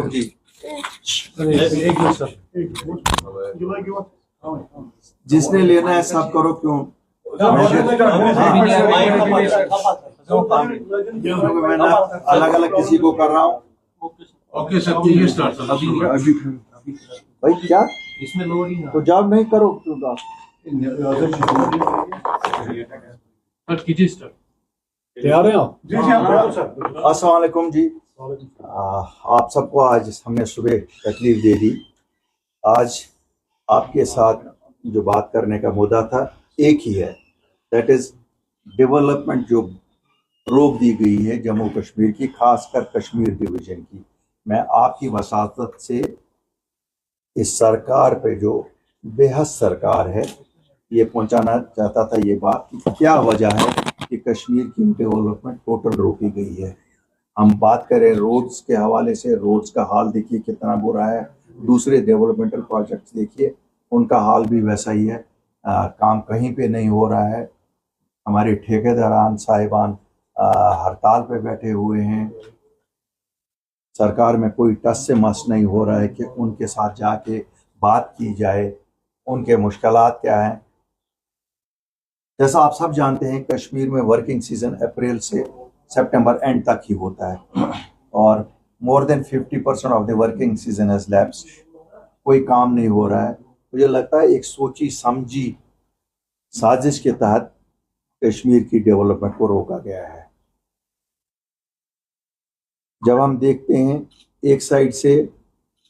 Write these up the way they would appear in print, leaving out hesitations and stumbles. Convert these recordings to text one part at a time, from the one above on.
जी जिसने लेना है सब करो, क्यों क्योंकि मैं ना अलग अलग किसी को कर रहा हूँ। ओके सर, कीजिए स्टार्ट सर। अभी भाई क्या इसमें लोड ही ना तो जॉब नहीं करो क्यों आप? सर कीजिए स्टार्ट। तैयार हैं आप? जी जी आप सर। अस्सलाम वालेकुम जी। आप सबको आज हमने सुबह तकलीफ दे दी। आज आपके साथ जो बात करने का मुद्दा था एक ही है, दैट इज डेवलपमेंट जो रोक दी गई है जम्मू कश्मीर की, खासकर कश्मीर डिवीजन की। मैं आपकी वसातत से इस सरकार पे जो बेहस सरकार है ये पहुंचाना चाहता था ये बात कि क्या वजह है कि कश्मीर की डेवलपमेंट टोटल रोकी गई है। हम बात करें रोड्स के हवाले से, रोड्स का हाल देखिए कितना बुरा है। दूसरे डेवलपमेंटल प्रोजेक्ट्स देखिए उनका हाल भी वैसा ही है। काम कहीं पे नहीं हो रहा है। हमारे ठेकेदारान साहिबान हड़ताल पे बैठे हुए हैं। सरकार में कोई टस से मस नहीं हो रहा है कि उनके साथ जाके बात की जाए, उनके मुश्किलात क्या हैं। जैसा आप सब जानते हैं कश्मीर में वर्किंग सीजन अप्रैल से सितंबर एंड तक ही होता है और more than 50% of the working season has lapsed. कोई काम नहीं हो रहा है। मुझे लगता है एक सोची समझी साजिश के तहत कश्मीर की डेवलपमेंट को रोका गया है। जब हम देखते हैं एक साइड से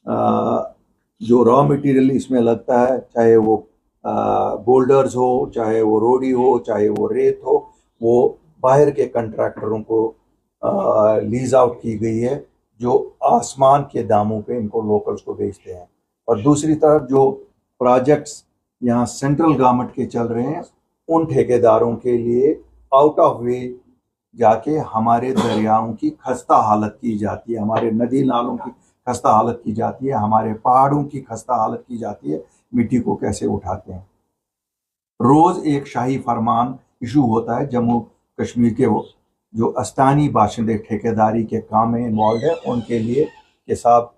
जो रॉ मटेरियल इसमें लगता है, चाहे वो बोल्डर्स हो, चाहे वो रोडी हो, चाहे वो रेत हो, वो बाहर के कंट्रैक्टरों को लीज आउट की गई है जो आसमान के दामों पे इनको लोकल्स को बेचते हैं। और दूसरी तरफ जो प्रोजेक्ट्स यहाँ सेंट्रल गवर्नमेंट के चल रहे हैं उन ठेकेदारों के लिए आउट ऑफ वे जाके हमारे दरियाओं की खस्ता हालत की जाती है, हमारे नदी नालों की खस्ता हालत की जाती है, हमारे पहाड़ों की खस्ता हालत की जाती है। मिट्टी को कैसे उठाते हैं। रोज एक शाही फरमान इशू होता है। जम्मू कश्मीर के वो जो स्थानीय बाशिंदे ठेकेदारी के काम में इन्वॉल्व है उनके लिए कि साहब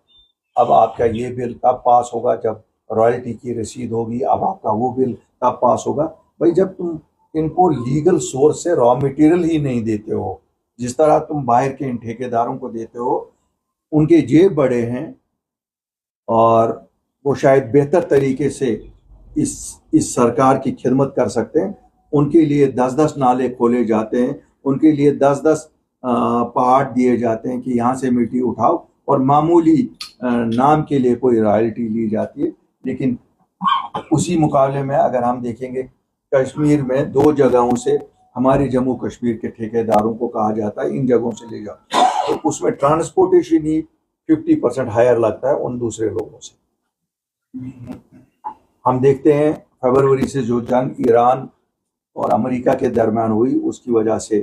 अब आपका ये बिल तब पास होगा जब रॉयल्टी की रसीद होगी, अब आपका वो बिल तब पास होगा। भाई जब तुम इनको लीगल सोर्स से रॉ मटेरियल ही नहीं देते हो, जिस तरह तुम बाहर के इन ठेकेदारों को देते हो, उनके जेब बड़े हैं और वो शायद बेहतर तरीके से इस सरकार की खिदमत कर सकते हैं। उनके लिए 10-10 नाले खोले जाते हैं, उनके लिए 10-10 पहाड़ दिए जाते हैं कि यहाँ से मिट्टी उठाओ और मामूली नाम के लिए कोई रॉयल्टी ली जाती है। लेकिन उसी मुकाबले में अगर हम देखेंगे कश्मीर में 2 जगहों से हमारे जम्मू कश्मीर के ठेकेदारों को कहा जाता है इन जगहों से ले जाओ, तो उसमें ट्रांसपोर्टेशन ही 50% हायर लगता है उन दूसरे लोगों से। हम देखते हैं फरवरी से जो जंग ईरान और अमेरिका के दरमियान हुई उसकी वजह से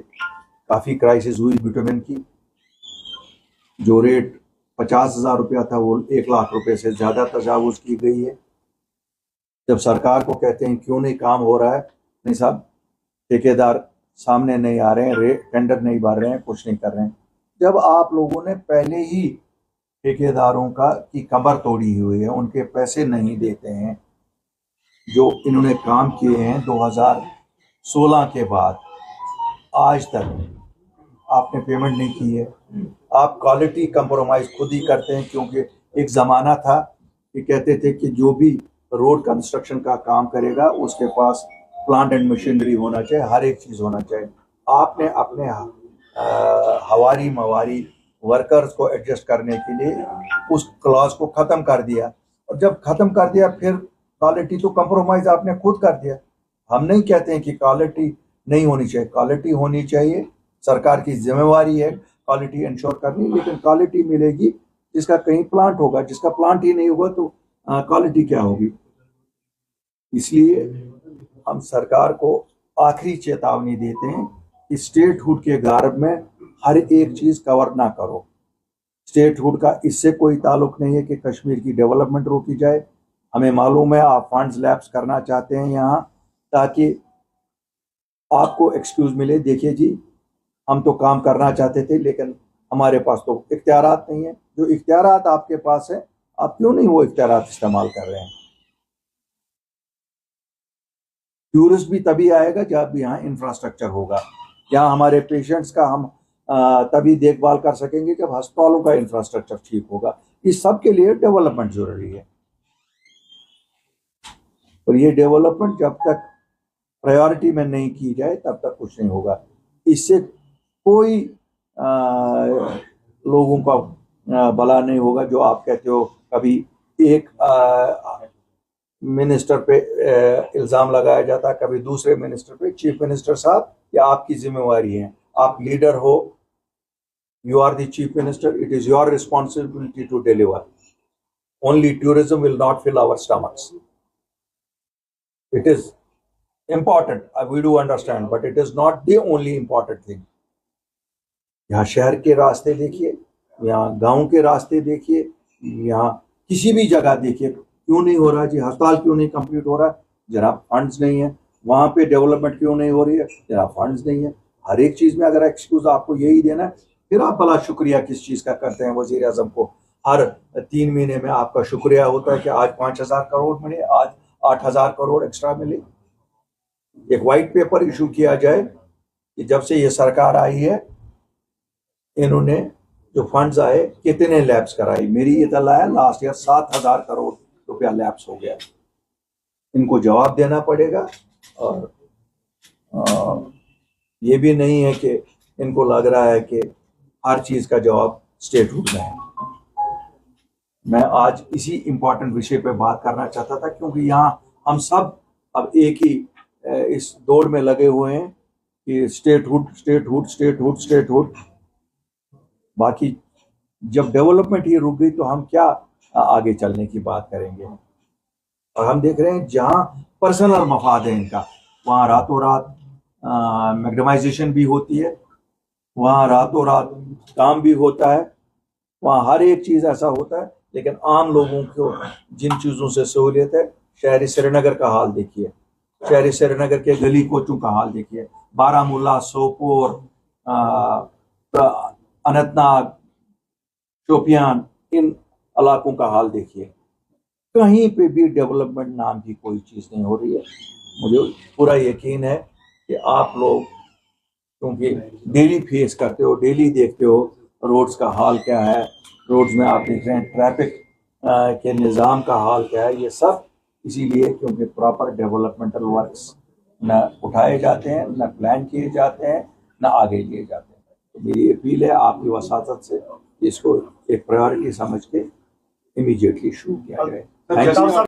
काफ़ी क्राइसिस हुई बिटुमेन की। जो रेट 50,000 रुपया था वो 1 लाख रुपए से ज़्यादा तजावुज़ की गई है। जब सरकार को कहते हैं क्यों नहीं काम हो रहा है, नहीं साहब ठेकेदार सामने नहीं आ रहे हैं, रेट टेंडर नहीं भर रहे हैं, कुछ नहीं कर रहे हैं। जब आप लोगों ने पहले ही ठेकेदारों की कमर तोड़ी हुई है, उनके पैसे नहीं देते हैं, जो इन्होंने काम किए हैं 2016 के बाद आज तक आपने पेमेंट नहीं की है। आप क्वालिटी कंप्रोमाइज खुद ही करते हैं, क्योंकि एक ज़माना था कि कहते थे कि जो भी रोड कंस्ट्रक्शन का काम करेगा उसके पास प्लांट एंड मशीनरी होना चाहिए, हर एक चीज़ होना चाहिए। आपने अपने हवारी मवारी वर्कर्स को एडजस्ट करने के लिए उस क्लॉज को ख़त्म कर दिया, और जब ख़त्म कर दिया फिर क्वालिटी तो कंप्रोमाइज़ आपने खुद कर दिया। हम नहीं कहते हैं कि क्वालिटी नहीं होनी चाहिए, क्वालिटी होनी चाहिए, सरकार की जिम्मेवारी है क्वालिटी इंश्योर करनी, लेकिन क्वालिटी मिलेगी जिसका कहीं प्लांट होगा, जिसका प्लांट ही नहीं होगा तो क्वालिटी क्या होगी। इसलिए हम सरकार को आखिरी चेतावनी देते हैं कि स्टेटहुड के गर्भ में हर एक चीज़ कवर ना करो। स्टेटहुड का इससे कोई ताल्लुक नहीं है कि कश्मीर की डेवलपमेंट रोकी जाए। हमें मालूम है आप फंड्स लैप्स करना चाहते हैं यहाँ ताकि आपको एक्सक्यूज मिले, देखिए जी हम तो काम करना चाहते थे लेकिन हमारे पास तो इख्तियारात नहीं है। जो इख्तियारात आपके पास है, आप क्यों नहीं वो इख्तियारात इस्तेमाल कर रहे हैं? टूरिस्ट भी तभी आएगा जब यहाँ इंफ्रास्ट्रक्चर होगा। यहाँ हमारे पेशेंट्स का हम तभी देखभाल कर सकेंगे जब अस्पतालों का इंफ्रास्ट्रक्चर ठीक होगा। इस सब के लिए डेवलपमेंट जरूरी है, और ये डेवलपमेंट जब तक प्रायोरिटी में नहीं की जाए तब तक कुछ नहीं होगा। इससे कोई लोगों का भला नहीं होगा। जो आप कहते हो, कभी एक मिनिस्टर पे इल्ज़ाम लगाया जाता है, कभी दूसरे मिनिस्टर पे। चीफ मिनिस्टर साहब, ये आपकी जिम्मेवारी है, आप लीडर हो, you are the chief minister, it is your responsibility to deliver. Only tourism will not fill our stomachs. इट इज important, we do understand, but it is not the only important thing. यहाँ शहर के रास्ते देखिए, यहाँ गांव के रास्ते देखिए, यहाँ किसी भी जगह देखिए, क्यों नहीं हो रहा जी? अस्पताल क्यों नहीं कंप्लीट हो रहा? जनाब फंड्स नहीं है। वहाँ पे डेवलपमेंट क्यों नहीं हो रही है? जनाब फंड्स नहीं है। हर एक चीज़ में अगर एक्सक्यूज आपको यही देना है, फिर आप भला शुक्रिया किस चीज़ का करते हैं? वज़ीर आज़म को हर 3 महीने में आपका शुक्रिया होता है कि आज 5,000 करोड़ मिले, आज 8,000 करोड़ एक्स्ट्रा मिले। एक वाइट पेपर इशू किया जाए कि जब से ये सरकार आई है, इन्होंने जो फंड्स आए कितने लैब्स कराई। मेरी ये तला है लास्ट ईयर 7,000 करोड़ रुपया लैब्स हो गया। इनको जवाब देना पड़ेगा। और ये भी नहीं है कि इनको लग रहा है कि हर चीज़ का जवाब स्टेटहुड में है। मैं आज इसी इम्पोर्टेंट विषय पे बात करना चाहता था, क्योंकि यहाँ हम सब अब एक ही इस दौड़ में लगे हुए हैं कि स्टेटहुड स्टेटहुड स्टेटहुड स्टेटहुड। बाकी जब डेवलपमेंट ही रुक गई तो हम क्या आगे चलने की बात करेंगे? और हम देख रहे हैं जहां पर्सनल मफाद है इनका, वहां रातों रात मैग्नेमाइजेशन भी होती है, वहां रातों रात काम भी होता है, वहां हर एक चीज ऐसा होता है। लेकिन आम लोगों को जिन चीजों से सहूलियत है, शहरी श्रीनगर का हाल देखिए, शहरी श्रीनगर के गली कोचों का हाल देखिए, बारामूला, सोपोर, अनंतनाग, शोपियान, इन इलाकों का हाल देखिए। कहीं पे भी डेवलपमेंट नाम की कोई चीज़ नहीं हो रही है। मुझे पूरा यकीन है कि आप लोग, क्योंकि डेली फेस करते हो, डेली देखते हो रोड्स का हाल क्या है, रोड्स में आप देख रहे हैं ट्रैफिक के निज़ाम का हाल क्या है। ये सब इसीलिए क्योंकि प्रॉपर डेवलपमेंटल वर्क्स न उठाए जाते हैं, न प्लान किए जाते हैं, न आगे लिए जाते हैं। तो मेरी अपील है आपकी वसातत से, इसको एक प्रायोरिटी समझ के इमीडिएटली शुरू किया जाए। Thank you.